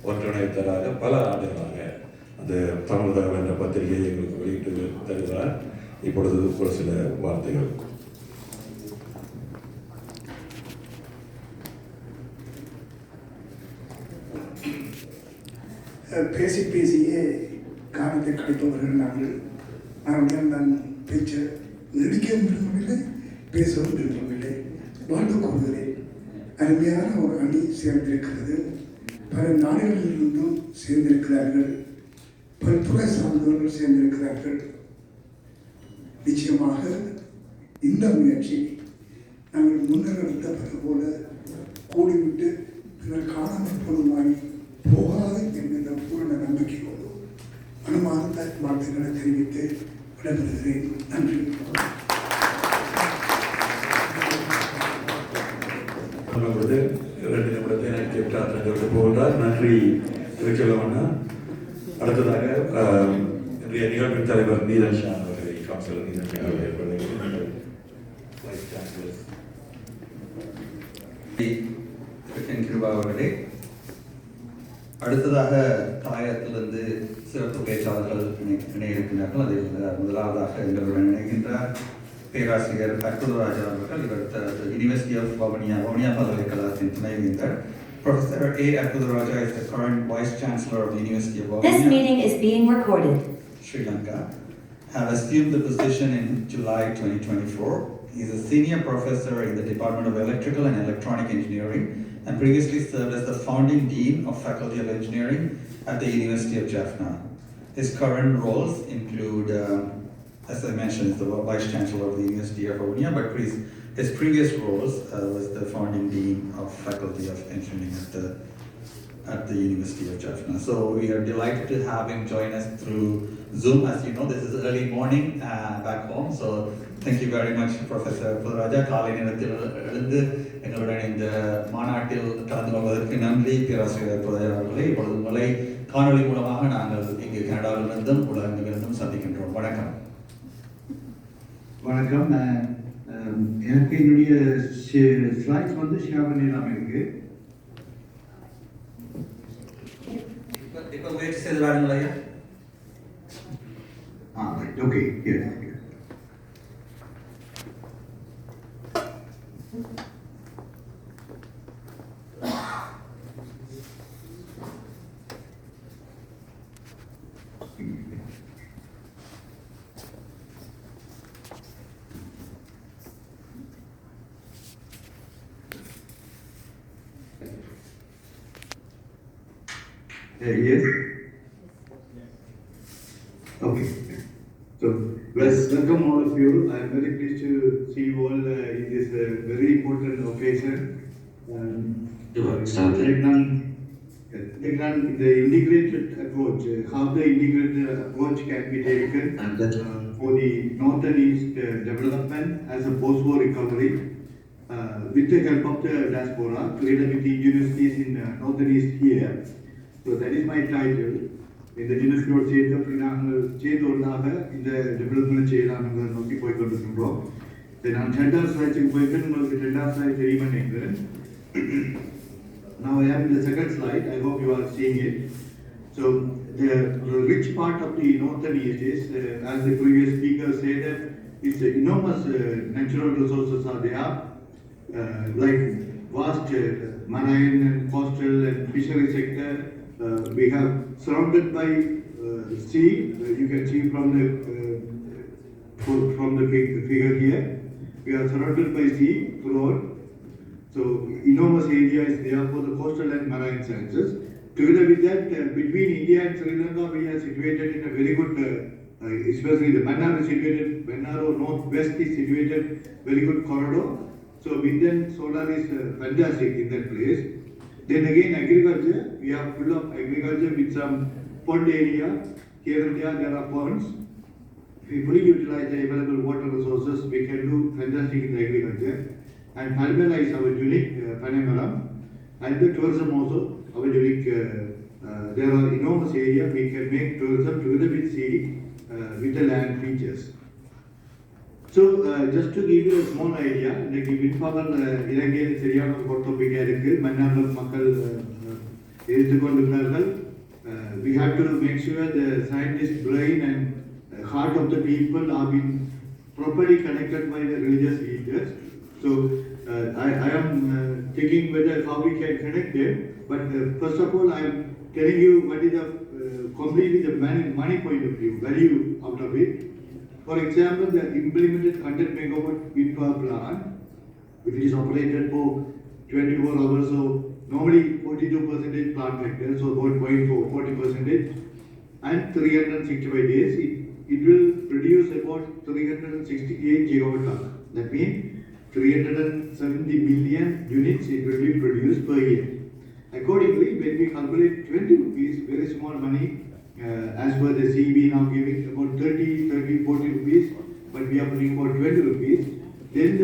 ஒன்றிணைத்தராக பல ஆண்டுகளாக அந்த தமிழ் தகவல் என்ற பத்திரிகையை எங்களுக்கு வெளியிட்டு தருகிறார். இப்பொழுது ஒரு சில வார்த்தைகள். பேசி பேசியே காலத்தை கழிப்பவர்கள் நாங்கள் நான் பேச்ச நடிக்கவும் விரும்பவில்லை, பேசவும் விரும்பவில்லை. வாழ்ந்து கொள்கிறேன். அருமையான ஒரு அணி சேர்ந்திருக்கிறது. பல நாடுகளிலிருந்தும் சேர்ந்திருக்கிறார்கள். பல்துறை சார்ந்தவர்கள் சேர்ந்திருக்கிறார்கள். நிச்சயமாக இந்த முயற்சி நாங்கள் முன்னர் எடுத்தது போல கூடிவிட்டு பின்னர் காணாமல் போதுமாய் போகாது என்கின்ற பூரண நம்பிக்கையோடு மனமார்ந்த வார்த்தைகளை தெரிவித்து விடைபெறுகிறேன். நன்றி. நம்மளோட 2 நிமிடத்தை எனக்கு பிரார்த்தனை போகிறார். நன்றி திருச்செல்வண்ணா. அடுத்ததாக இன்றைய நிகழ்வின் தலைவர் நீரன் ஷா அவர்களை கவுன்சிலர் நீரன் ஷா அவர்களை வைஸ் சான்சலர் அவர்களே, அடுத்ததாக தாயகத்திலிருந்து சிறப்பு பேச்சாளர்கள் இணைய இருக்கிறார்கள். அதில் முதலாவதாக எங்களுடன் இணைகின்றார் பேராசிரியர் அற்புதராஜா அவர்கள். இவர் யூனிவர்சிட்டி ஆஃப் வவுனியா பல்கலைக்கழகத்தின் துணைவேந்தர். Professor A. Arpudaraja is the current Vice Chancellor of the University of Waunia. This meeting is being recorded. Sri Lanka. Have assumed the position in July 2024. He is a senior professor in the Department of Electrical and Electronic Engineering and previously served as the founding dean of Faculty of Engineering at the University of Jaffna. His current roles include, as I mentioned, is the Vice Chancellor of the University of Waunia, but his previous roles was the founding dean of Faculty of Engineering at the University of Jaffna. So we are delighted to have him join us through Zoom. As you know, this is early morning back home. So thank you very much, Professor Arpudaraja. காலை நேரத்தில் எழுந்து எங்களுடன் இந்த மாநாட்டில் கலந்து கொள்வதற்கு நன்றி. பேராசிரியர் அற்புதராஜா அவர்களை இப்பொழுது உங்களை காணொலி மூலமாக நாங்கள் இங்கு கனடாவிலிருந்தும் உலகெங்கிலிருந்தும் சந்திக்கின்றோம். வணக்கம். வணக்கம். எனக்கு என்னுடைய ஸ்லைட்ஸ் வந்து ஷேர் பண்ணிடலாம். இருக்கு இப்போ முயற்சி செய்து பாருங்களா? Okay. Yes. Okay. So, welcome all of you. I am very pleased to see you all in this very important occasion. The integrated approach, how the integrated approach can be taken for the North and East development as a post-war recovery with the help of the diaspora, together with the universities in North and East here. So that is my title. In the UNESCO சேர்ந்தோடாக இந்த development செய்யலாம்னு நோக்கி போய் கொண்டிருக்கின்றோம். நான் 2வது ஸ்லைடுக்கு போயிட்டு உங்களுக்கு 2வது ஸ்லைடு தெரியுமா நினைக்கிறேன். Now I am in the 2nd slide. I hope you are seeing it. So the rich part of the Northern East is, as the previous speaker said, that it's enormous natural resources are there, like vast marine and coastal and fishery sector. We have surrounded by sea. You can see from the figure here. We are surrounded by sea throughout. So enormous area is there for the coastal and marine sciences. Together with that, between India and Sri Lanka, we are situated in a very good, especially the Bannaro northwest is situated very good corridor. So wind and solar is fantastic in that place. Then again, agriculture, we are full of agriculture with some pond area. Here and there are ponds. If we fully utilize the available water resources, we can do fantastic in the agriculture. And Palmera is our unique Panamera. And the tourism also, our unique, there are enormous area we can make tourism together with sea, with the land features. So just to give you a small idea, like in Vinpagal, Ilangai சரியான ஒரு topic இருக்கு. மன்னார் மக்கள் We have to make sure the scientist brain and heart of the people are being properly connected by the religious leaders. So I am thinking whether how we can connect them. But first of all, I am telling you what is the completely the money point of view, value out of it. For example, the implemented 100 megawatt wind power plant, which is operated for 24 hours, so normally 42% plant factor, so about 40%, and 365 days, it will produce about 368 gigawatt hour. That means 370 million units it will be produced per year. Accordingly, when we calculate 20 rupees, very small money, as per the CB now giving about 40 rupees, but we are putting about 20 rupees, then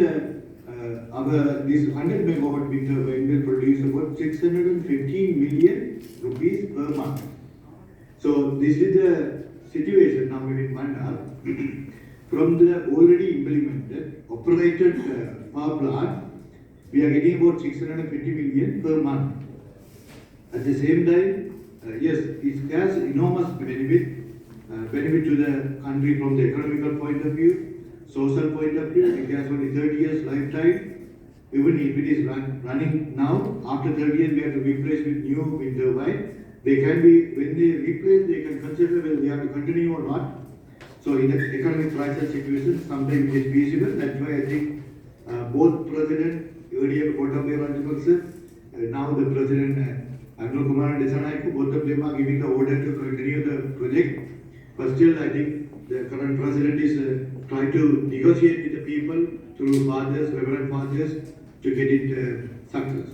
this 100 megawatt wind turbine will produce about 615 million rupees per month. So this is the situation now in Mannar. From the already implemented, operated power plant, we are getting about 650 million per month. At the same time, yes, it has enormous benefit to the country from the economical point of view, social point of view. It has only 30 years lifetime. Even if it is running now, after 30 years we have to replace with new wind turbine. They can be, when they replace, they can consider whether they have to continue or not. So in the economic crisis situation, sometimes it is feasible. That's why I think both President, earlier Gotabaya Rajapaksa, now the President Anil Kumar and Desanayake, both of them are giving the order to continue the project. But still, I think the current President is trying to negotiate with the people through fathers, reverend fathers, to get it success.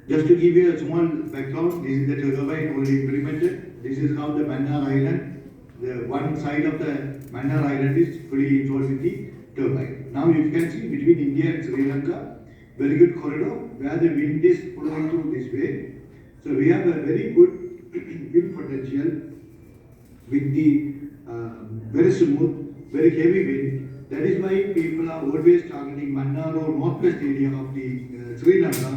Just to give you a small background, this is the turbine already implemented. This is how the Mannar Island, the one side of the Mannar Island is fully installed with the turbine. Now you can see between India and Sri Lanka, very good corridor where the wind is flowing through this way. So we have a very good wind potential with the very smooth, very heavy wind. That is why people are always targeting Mannar or northwest area of the Sri Lanka,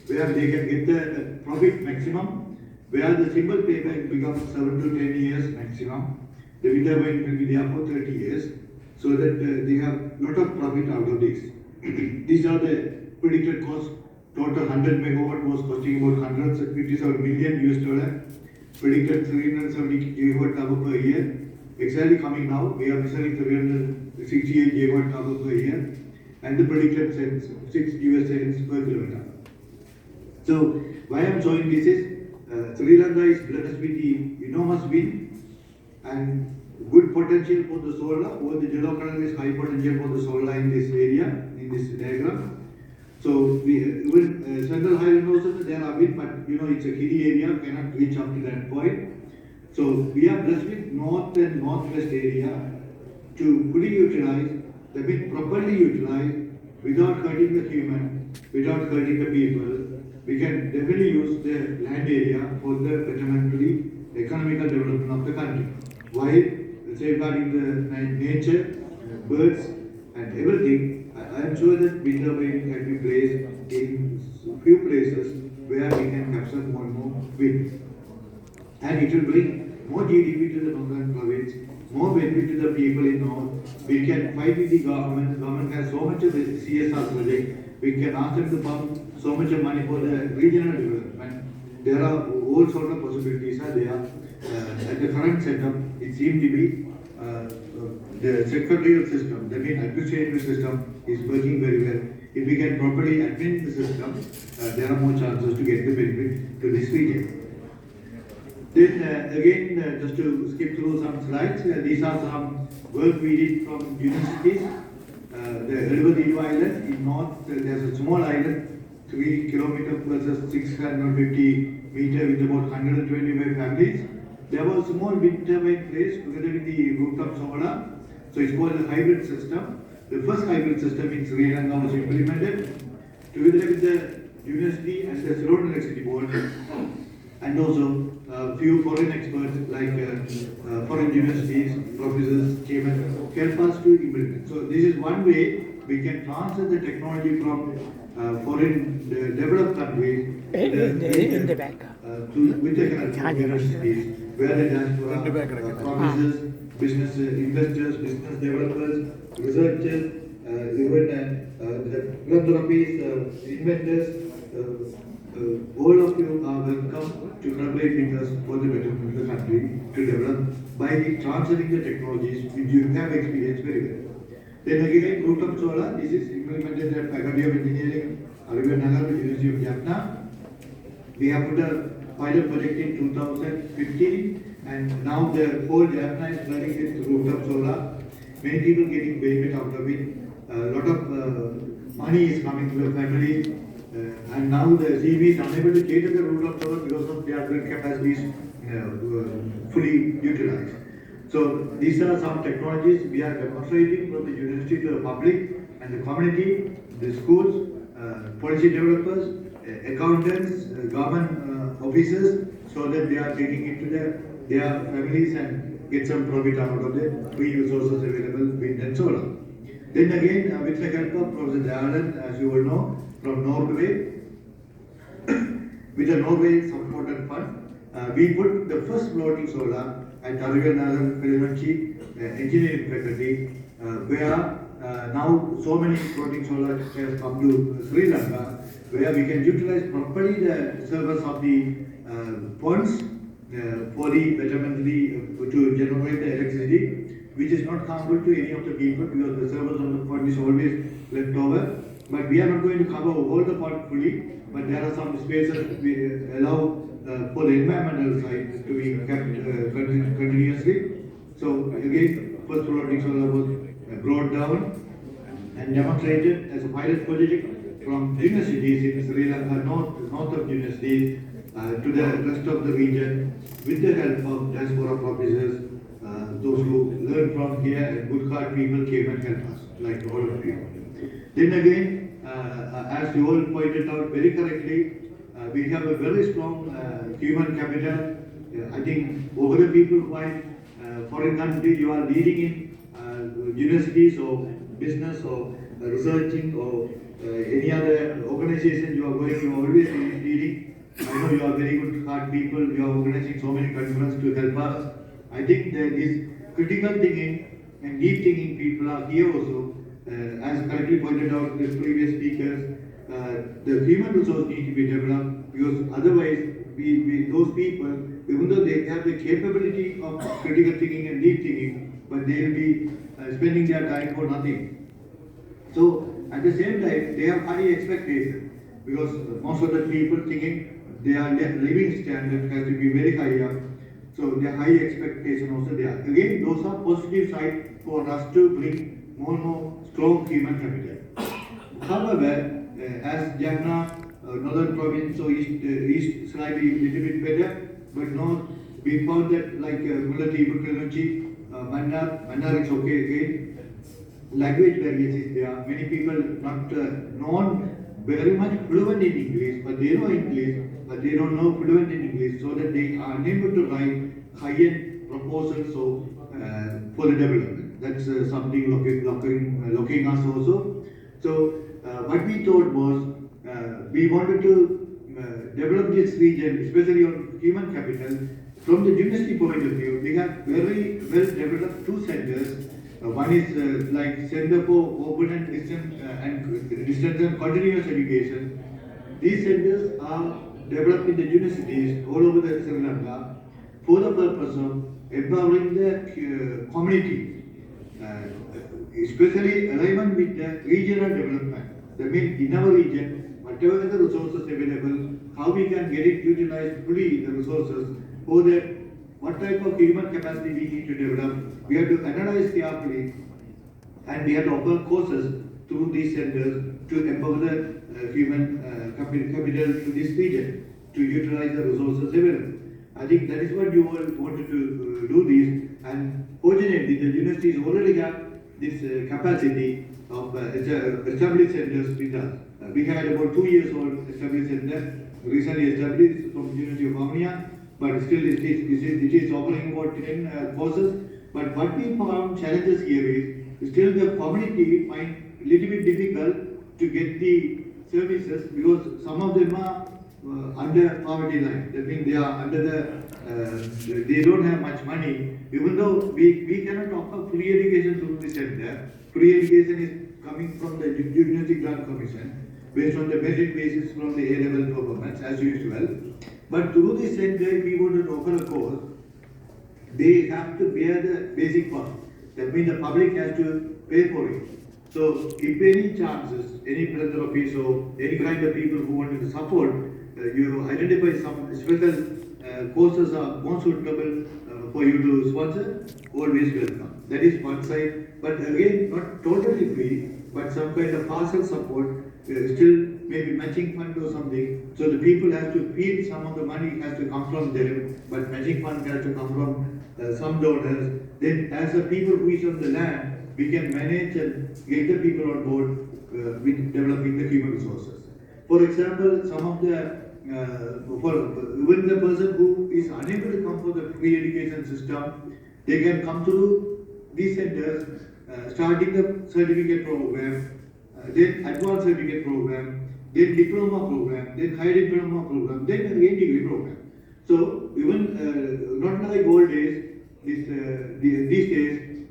where they can get the profit maximum, where the simple payback becomes 7 to 10 years maximum. The wind turbine will be there for 30 years, so that they have lot of profit out of this. These are the predicted cost. Total 100 megawatt was costing about 157 million US dollar. Predicted 370 gigawatt hour per year. Exactly coming now, we are selling 368 gigawatt hour per year, and the predicted cents, 6 US cents per kilometer. So why I am showing this is Sri Lanka is blessed with the enormous wind and good potential for the solar. Over the yellow color is high potential for the solar in this area, in this diagram. So we even Central Highland also there are wind, but you know it's a hilly area, cannot reach up to that point. So we are blessed with north and northwest area to fully utilize, the wind properly utilized without hurting the human, without hurting the people. We can definitely use the land area for the betterment to the economical development of the country. While safeguarding the nature, birds and everything, I am sure that wind turbine can be placed in few places where we can capture more and more wind. And it will bring more GDP to the northern province, more benefit to the people in north. We can fight with the government. The government has so much of the CSR project. We can ask them to pump so much of money for the regional development. There are all sorts of possibilities are there. At the current setup, it seems to be the secretarial system, that means administrative system, is working very well. If we can properly admin the system, there are more chances to get the benefit to this region. Then again, just to skip through some slides, these are some work we did from universities. The Elvadidu Island in north, there's a small island, 3 kilometers versus 650 meters with about 125 families. There was a small wind turbine place together with the rooftop solar. So it's called a hybrid system. The first hybrid system in Sri Lanka was implemented together with the university and the Ceylon Electricity Board, and also a few foreign experts like foreign universities, professors came and helped us to implement. So this is one way we can transfer the technology from foreign developed countries in the back. with the help of universities, where the diaspora promises business investors, business developers, researchers, even the philanthropies, inventors, all of you are welcome to collaborate with us for the betterment of the country to develop by transferring the technologies which you have experienced very well. Then again, rooftop solar, this is implemented at Faculty of Engineering, Nagar, University of Jaffna. We have put a pilot project in 2015, and now the whole Jaffna is running with rooftop solar. Many people getting benefit out of it. A lot of money is coming to the family. And now the CV is unable to cater the rooftop solar because of their grid capacities fully utilized. So these are some technologies we are demonstrating from the university to the public and the community, the schools, policy developers, accountants, government officers, so that they are taking it to their families and get some profit out of the free resources available wind and solar. Then again, with the help of Professor Dalan, as you all know, from Norway, with the Norway supported fund, we put the first floating solar at Nagar engineering faculty, where now so many floating solar has come to Sri Lanka, where we can utilize properly the service of the ponds for the betterment to generate the electricity, which is not harmful to any of the people because the service of the pond is always left over. But we are not going to cover all the pond fully, but there are some spaces we allow for the environmental side to be kept continuously. So again, first floating solar was brought down and demonstrated as a pilot project from universities in Sri Lanka, north of universities, to the rest of the region with the help of diaspora officers, those who learned from here, and good heart people came and helped us, like all of you. Then again, as you all pointed out very correctly, we have a very strong human capital. I think over the people who find foreign country, you are leading in universities or business or researching or any other organization you are going, you are always leading. I know you are very good heart people, you are organizing so many conferences to help us. I think there is critical thinking and deep thinking people are here also. As correctly pointed out the previous speakers, the human resource need to be developed because otherwise those people, even though they have the capability of critical thinking and deep thinking, but they will be spending their time for nothing. So at the same time, they have high expectations because most of the people thinking their living standard has to be very high up. So their high expectation also there. Again, those are positive side for us to bring more and more strong human capital. However, as Jaffna, northern province, so east slightly little bit better, but north, we found that like Mulati, Bukalachi, Mandar is okay again. Language barriers is there. Many people not known very much fluent in English, but they know English, but they don't know fluent in English, so that they are unable to write high-end proposals for the development. That's something looking us also. So what we thought was we wanted to develop this region, especially on human capital. From the university point of view, we have very well developed two centers. One is like Center for Open and Distance and Continuous Education. These centers are developed in the universities all over the Sri Lanka for the purpose of empowering the community, especially alignment with the regional development. That means in our region, whatever the resources available, how we can get it utilized fully the resources for that. What type of human capacity we need to develop, we have to analyze carefully, and we have to offer courses through these centers to empower the human capital to this region to utilize the resources available. I think that is what you all wanted to do this, and fortunately the universities already have this capacity of established centers with us. We had about 2 years old established center, recently established from University of Armenia. But still it is offering about 10 courses. But what we found challenges here is still the community find little bit difficult to get the services because some of them are under poverty line. That means they are under they don't have much money. Even though we cannot offer free education through the center. Free education is coming from the University Grant Commission based on the merit basis from the A-level performance as usual. But through the center, if we want to offer a course, they have to bear the basic cost. That means the public has to pay for it. So if any chances, any philanthropies or any kind of people who want to support, you identify some special courses are more suitable for you to sponsor, always welcome. That is one side. But again, not totally free, but some kind of partial support, still maybe matching fund or something. So the people have to feel some of the money has to come from them, but matching fund has to come from some donors. Then as a people who is on the land, we can manage and get the people on board with developing the human resources. For example, some of the even the person who is unable to come for the free education system, they can come through these centers, starting the certificate program, then advanced certificate program, then diploma program, then higher diploma program, then again degree program. So even not like old days, these days,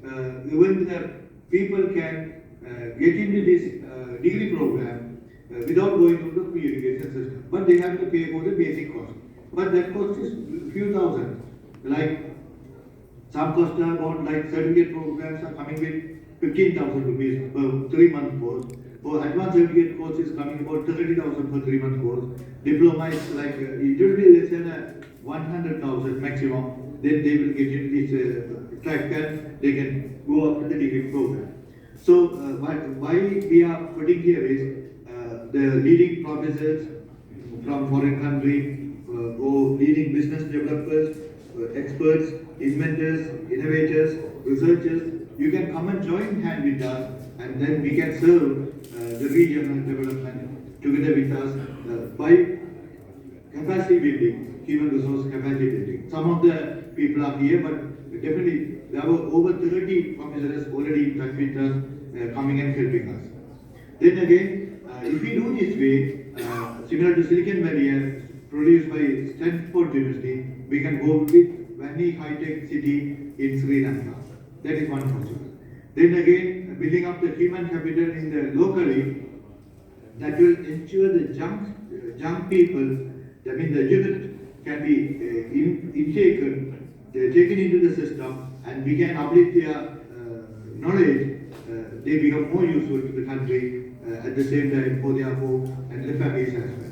even the people can get into this degree program without going through the free education system. But they have to pay for the basic cost. But that cost is few thousand. Like some costs are about like certificate programs are coming with 15,000 rupees per 3-month course. Or advanced certificate course is coming about 30,000 per 3-month course. Diploma is like it will be less than 100,000 maximum. Then they will get into this track and they can go up to the degree program. So why we are putting here is the leading professors from foreign country or leading business developers, experts, inventors, innovators, researchers. You can come and join hand with us, and then we can serve the regional development together with us by capacity building, human resource capacity building. Some of the people are here, but definitely there were over 30 professors already in touch with us, coming and helping us. Then again, if we do this way, similar to Silicon Valley and produced by Stanford University, we can go with any high-tech city in Sri Lanka. That is one possible. Then again, building up the human capital in the locally, that will ensure the young people, that means the youth, can be taken into the system, and we can uplift their knowledge. They become more useful to the country at the same time for their home and the families as well.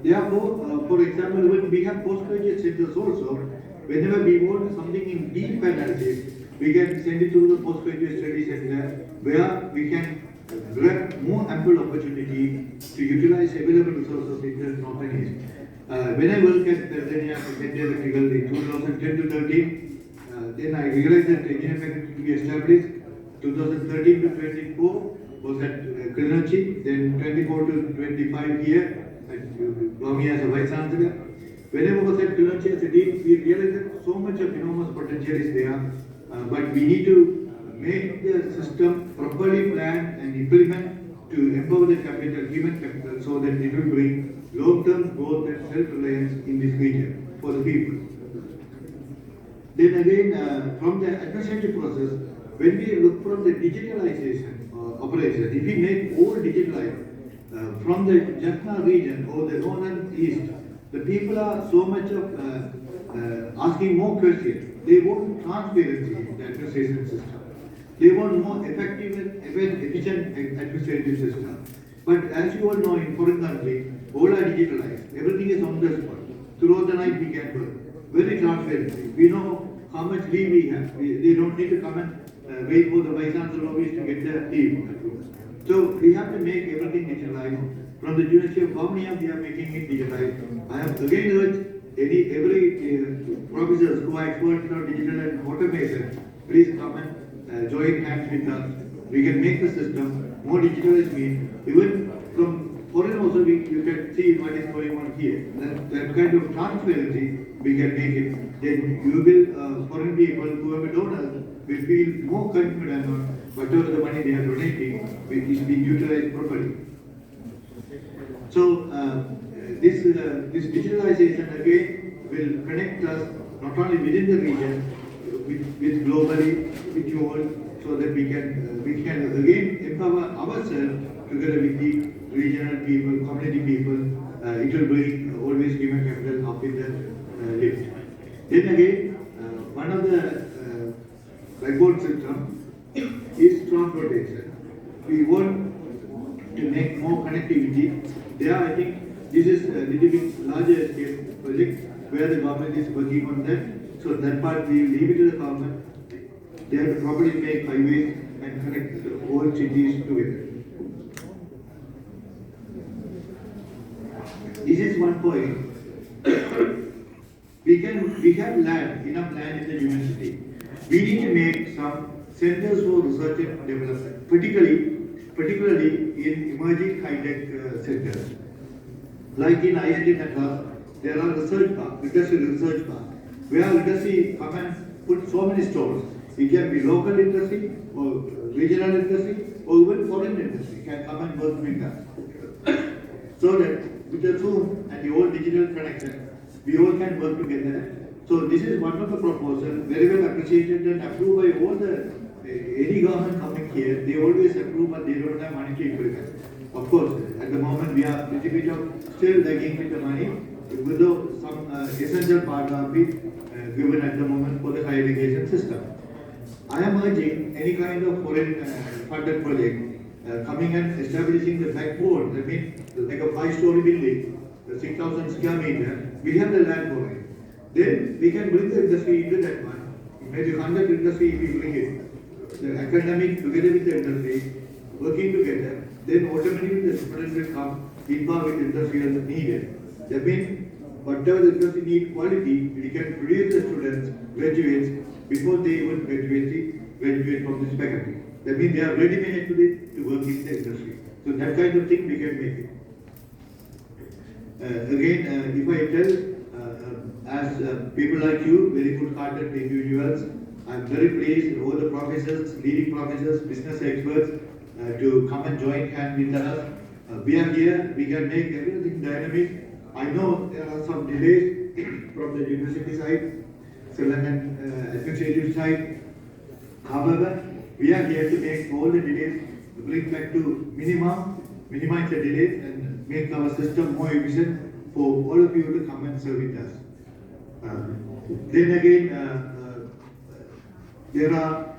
Therefore, for example, when we have postgraduate centers also, whenever we want something in deep analysis, we can send it to the postgraduate study center where we can grab more ample opportunity to utilize available resources in the northern east. When I worked at Tanzania Electrical in 2010 to 13, then I realized that engineering to be established. 2013 to 24 was at Kilinochchi, then 24 to 25 here at Bami as a vice chancellor. Whenever I was at Kilinochchi as a dean, we realized that so much of enormous potential is there, but we need to make the system properly planned and implement to empower the capital, human capital, so that it will bring long-term growth and self-reliance in this region for the people. Then again, from the administrative process, when we look from the digitalization operation, if we make all digitalized from the Jaffna region or the northern east, the people are so much of asking more questions. They want transparency in the administration system. They want more effective and efficient administrative system. But as you all know, in foreign countries, all are digitalized. Everything is on the spot. Throughout the night we can work. Very transparent. We know how much leave we have. They don't need to come and wait for the vice chancellor office to get the leave. So we have to make everything digitalized. From the University of Birmingham, we are making it digitalized. I have again urged every professors who are experts in digital and automation, please come and join hands with us. We can make the system more digitalized. Even from foreign also you can see what is going on here. That kind of transparency we can make it. Then you will, foreign people, whoever donors, will feel more confident on whatever the money they are donating is being utilized properly. So this digitalization again will connect us not only within the region, with globally, with you all, so that we can again empower ourselves together with the regional people, community people. It will bring always human capital up in the lift. Then again, one of the backbone system is transportation. We want to make more connectivity. There, I think this is a little bit larger scale project where the government is working on that. So that part we leave it to the government. They have to properly make highways and connect all cities together. This is one point. We have land, enough land in the university. We need to make some centers for research and development, particularly in emerging high-tech sectors. Like in IIT Madras, there are research parks, literacy research parks, where literacy come and put so many stalls. It can be local industry or regional industry or even foreign industry can come and work with us. So that with the Zoom and the old digital connection, we all can work together. So this is one of the proposals, very well appreciated and approved by all the any government coming here. They always approve, but they don't have money to implement. Of course, at the moment we are little bit of still lagging with the money, even though some essential part are being given at the moment for the higher education system. I am urging any kind of foreign funded project coming and establishing the backbone. I mean, like a 5-story building, 6,000 square meter. We have the land for it. Then we can bring the industry into that one. Maybe 100 industry we bring it. The academic together with the industry, working together. Then automatically the students will come involved with industry as needed. That means whatever the industry need quality, we can produce the students, graduates, before they even graduate from this faculty. That means they are ready-made to work in the industry. So that kind of thing we can make it. Again, if I tell, as people like you, very good-hearted individuals, I am very pleased, all the professors, leading professors, business experts, to come and join hands with us. We are here, we can make everything dynamic. I know there are some delays from the university side, Sri Lankan administrative side. However, we are here to make all the delays, bring back to minimize the delays and make our system more efficient for all of you to come and serve with us. Then again, there are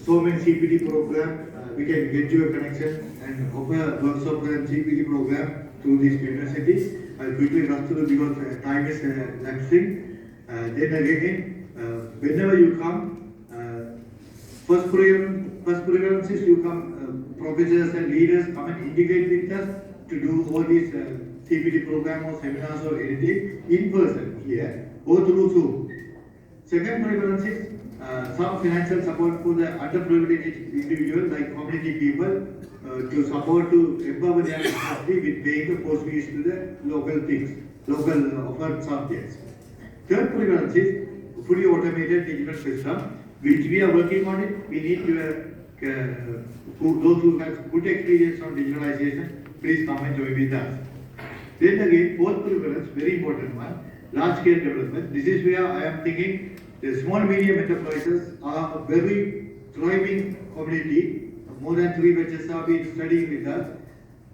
so many CPD programs. We can get you a connection and offer workshop and CPD program through this university. I'll quickly rush through because time is lapsing. Then again, whenever you come, first preference is you come, professors and leaders come and integrate with us to do all these CPD program or seminars or anything in person here or through Zoom. Second preference is some financial support for the underprivileged individuals like community people to support to empower their capacity with paying the course fees to the local things, local offered subjects. Third preference is fully automated digital system, which we are working on it. We need to those who have good experience on digitalization, please come and join with us. Then again, fourth preference, very important one, large scale development. This is where I am thinking the small medium enterprises are a very thriving community. More than 3 batches have been studying with us.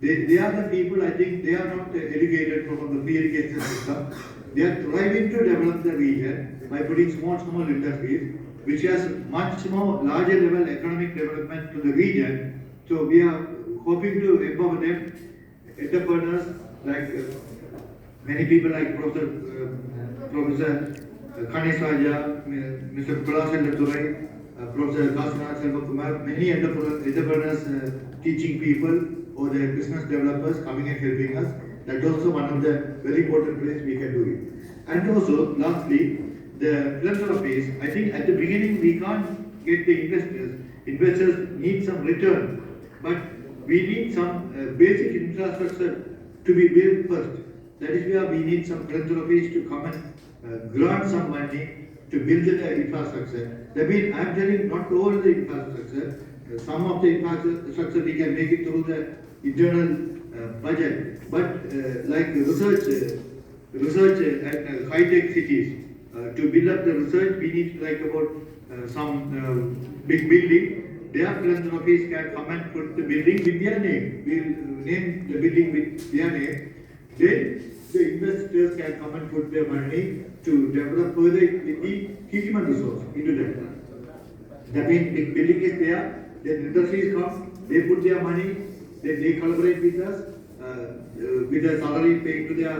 They are the people, I think, they are not educated from the pre-education system. They are thriving to develop the region by putting small industries, which has much more larger level economic development to the region. So we are hoping to empower them, entrepreneurs like many people like Professor Kanesaja, Mr. Kulasendra Turai, Professor Kasana Selvakumar, many entrepreneurs, teaching people or the business developers coming and helping us. That's also one of the very important ways we can do it. And also, lastly, the philanthropies. I think at the beginning we can't get the investors. Investors need some return, but we need some basic infrastructure to be built first. That is where we need some philanthropies to come and grant some money to build the infrastructure. That means I am telling not all the infrastructure. Some of the infrastructure we can make it through the internal budget. But like research and high-tech cities, to build up the research, we need like about some big building. Their philanthropies can come and put the building with their name. We'll name the building with their name. Then the investors can come and put their money to develop further the human resource into that. That means the building is there, then industries come, they put their money, then they collaborate with us, with a salary paid to their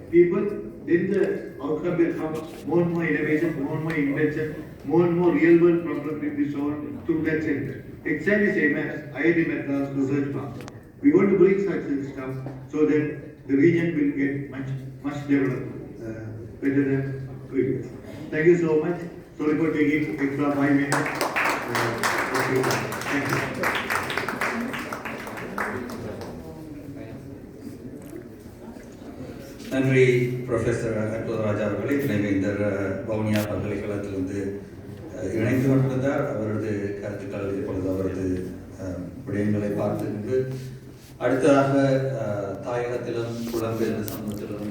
people, then the outcome will come more and more innovation, more and more invention, more and more real world problems will be solved through that center. Exactly same as IIT Madras Research Park. We want to bring such a system so that the region will get much developed, better than previous. Thank you so much. Sorry for taking extra 5 minutes. Thank you. நன்றி professor Arputharaja அவர்களே. துணைவேந்தர் வவுனியா பல்கலைக்கழகத்திலிருந்து இணைந்து கொண்டிருந்தார். அவரது கருத்துக்கள் இப்பொழுது அவரது விடயங்களை பார்த்து அடுத்ததாக தாயகத்திலும் புலம்பெயர்ந்த சமூகத்திலும்